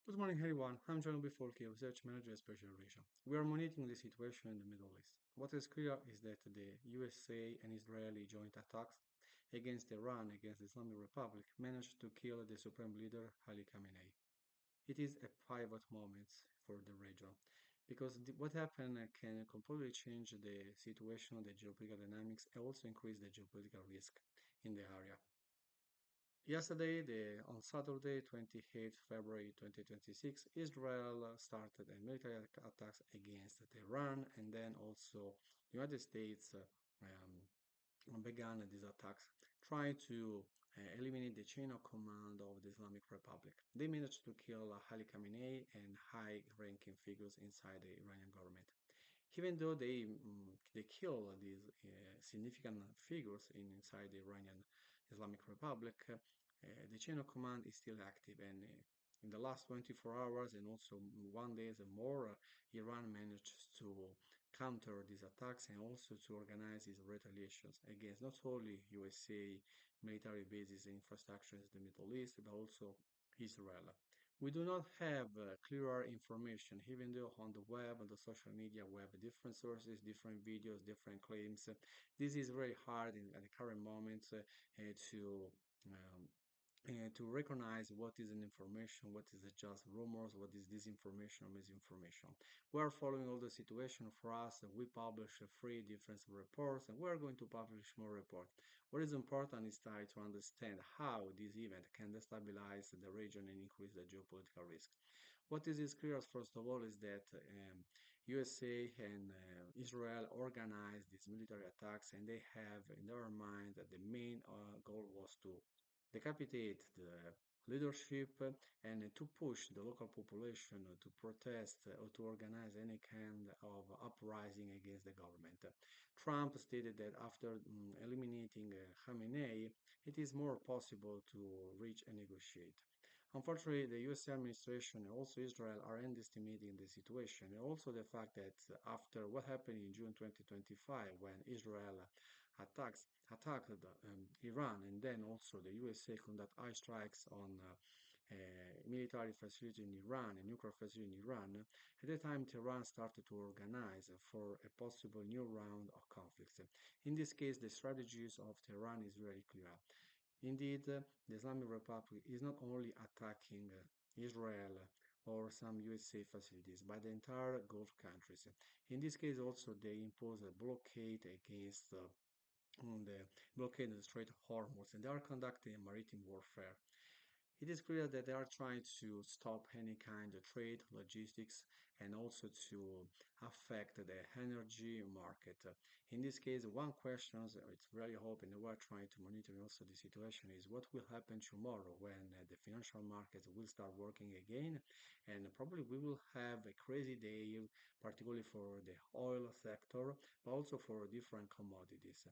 Good morning, everyone. I'm John Bifolki, Research Manager at SpecialEurasia. We are monitoring the situation in the Middle East. What is clear is that the USA and Israeli joint attacks against Iran, against the Islamic Republic, managed to kill the Supreme Leader Ali Khamenei. It is a pivot moment for the region because what happened can completely change the situation, the geopolitical dynamics, and also increase the geopolitical risk in the area. Yesterday, on Saturday, 28th February 2026, Israel started a military attacks against Iran, and then also the United States began these attacks, trying to eliminate the chain of command of the Islamic Republic. They managed to kill Ali Khamenei and high-ranking figures inside the Iranian government. Even though they kill these significant figures inside the Iranian Islamic Republic, the chain of command is still active, and in the last 24 hours and also one day and more, Iran managed to counter these attacks and also to organize these retaliations against not only USA military bases and infrastructure in the Middle East, but also Israel. We do not have clearer information, even though on the web and the social media we have different sources, different videos, different claims. This is very hard at the current moment to um, to recognize what is an information, what is just rumors, what is disinformation or misinformation. We are following all the situation for us. We publish three different reports, and we are going to publish more reports. What is important is try to understand how this event can destabilize the region and increase the geopolitical risk. What is clear, first of all, is that USA and Israel organized these military attacks, and they have in their mind that the main goal was to decapitate the leadership and to push the local population to protest or to organize any kind of uprising against the government. Trump stated that after eliminating Khamenei, it is more possible to reach and negotiate. Unfortunately, the US administration and also Israel are underestimating the situation, and also the fact that after what happened in June 2025, when Israel attacked Iran, and then also the USA conduct air strikes on military facility in Iran and nuclear facility in Iran, at the time Tehran started to organize for a possible new round of conflicts. In this case, the strategies of Tehran is very clear. Indeed, the Islamic Republic is not only attacking Israel or some USA facilities, but the entire Gulf countries. In this case, also they impose a blockade against on the blockade of the Strait of Hormuz, and they are conducting maritime warfare. It is clear that they are trying to stop any kind of trade, logistics, and also to affect the energy market. In this case, one question it's really hoping that we're trying to monitor also the situation is what will happen tomorrow when the financial markets will start working again, and probably we will have a crazy day, particularly for the oil sector, but also for different commodities.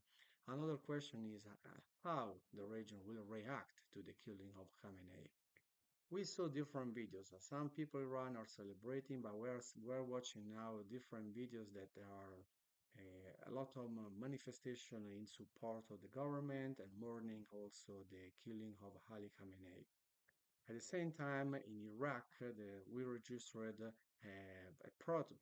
Another question is how the region will react to the killing of Khamenei. We saw different videos. Some people in Iran are celebrating, but we're watching now different videos that there are a lot of manifestation in support of the government and mourning also the killing of Ali Khamenei. At the same time, in Iraq, we registered a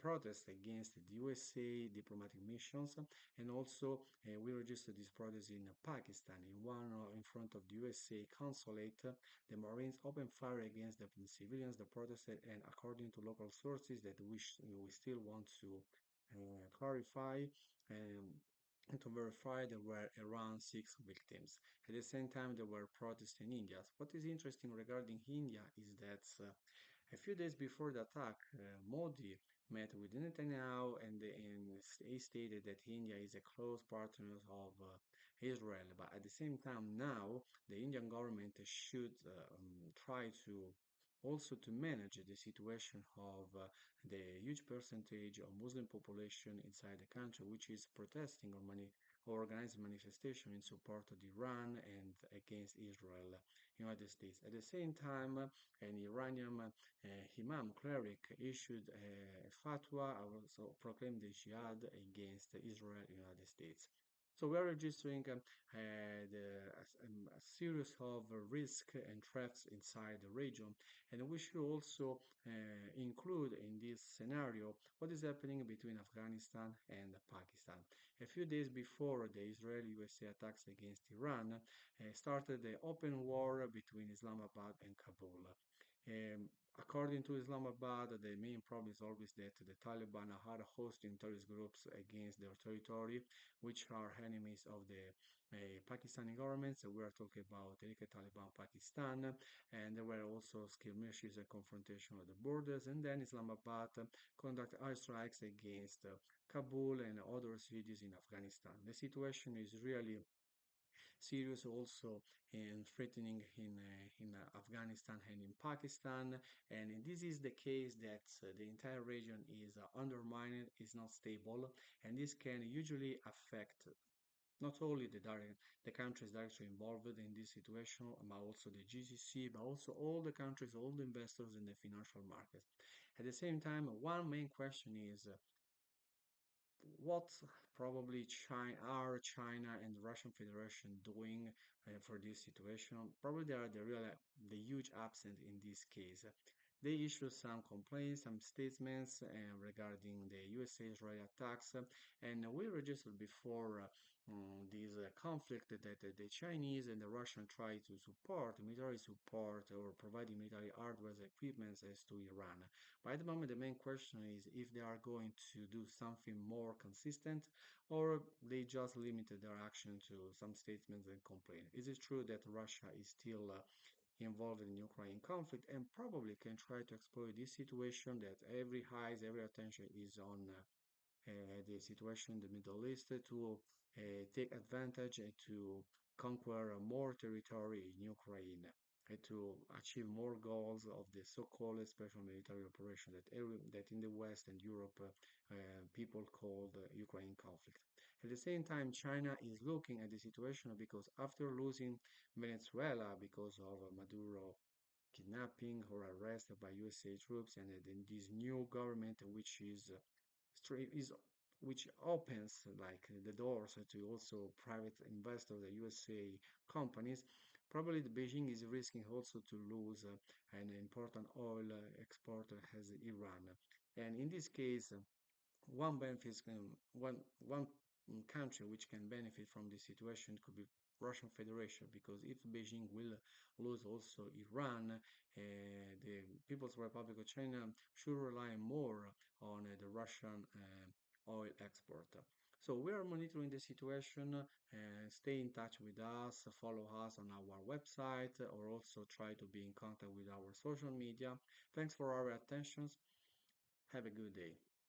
protest against the USA diplomatic missions, and also we registered this protest in Pakistan. In one in front of the USA consulate, the Marines opened fire against the civilians that protested, and according to local sources, that we still want to clarify. Um, and to verify there were around six victims. At the same time, there were protests in India. What is interesting regarding India is that a few days before the attack, Modi met with Netanyahu and he stated that India is a close partner of Israel. But at the same time, now the Indian government should try to also to manage the situation of the huge percentage of Muslim population inside the country, which is protesting or organized manifestation in support of Iran and against Israel, United States. At the same time, an Iranian imam cleric issued a fatwa, also proclaimed the jihad against Israel, United States. So we are registering a series of risks and threats inside the region, and we should also include in this scenario what is happening between Afghanistan and Pakistan. A few days before the Israeli-USA attacks against Iran started the open war between Islamabad and Kabul. Um, According to Islamabad, the main problem is always that the Taliban are hosting terrorist groups against their territory, which are enemies of the Pakistani government. So we are talking about Taliban Pakistan, and there were also skirmishes and confrontation at the borders. And then Islamabad conducted airstrikes against Kabul and other cities in Afghanistan. The situation is really serious also and threatening in Afghanistan and in Pakistan. And this is the case that the entire region is undermined, is not stable, and this can usually affect not only the countries directly involved in this situation, but also the GCC, but also all the countries, all the investors in the financial market. At the same time, one main question is what probably China and the Russian Federation doing for this situation? Probably they are the huge absent in this case. They issued some complaints, some statements regarding the USA-Israel attacks, and we registered before this conflict that the Chinese and the Russian try to support military support or providing military hardware equipments as to Iran. By the moment, the main question is if they are going to do something more consistent or they just limited their action to some statements and complaints. Is it true that Russia is still involved in Ukraine conflict and probably can try to exploit this situation that every eyes, every attention is on the situation in the Middle East to take advantage and to conquer more territory in Ukraine and to achieve more goals of the so-called special military operation that in the West and Europe people call the Ukraine conflict. At the same time, China is looking at the situation because after losing Venezuela because of Maduro kidnapping or arrest by USA troops, and then this new government is which opens like the doors to also private investors, the USA companies. Probably the Beijing is risking also to lose an important oil exporter as Iran. And in this case, one benefit one country which can benefit from this situation could be Russian Federation because if Beijing will lose also Iran, the People's Republic of China should rely more on the Russian oil export. So we are monitoring the situation. Stay in touch with us, follow us on our website, or also try to be in contact with our social media. Thanks for our attention. Have a good day.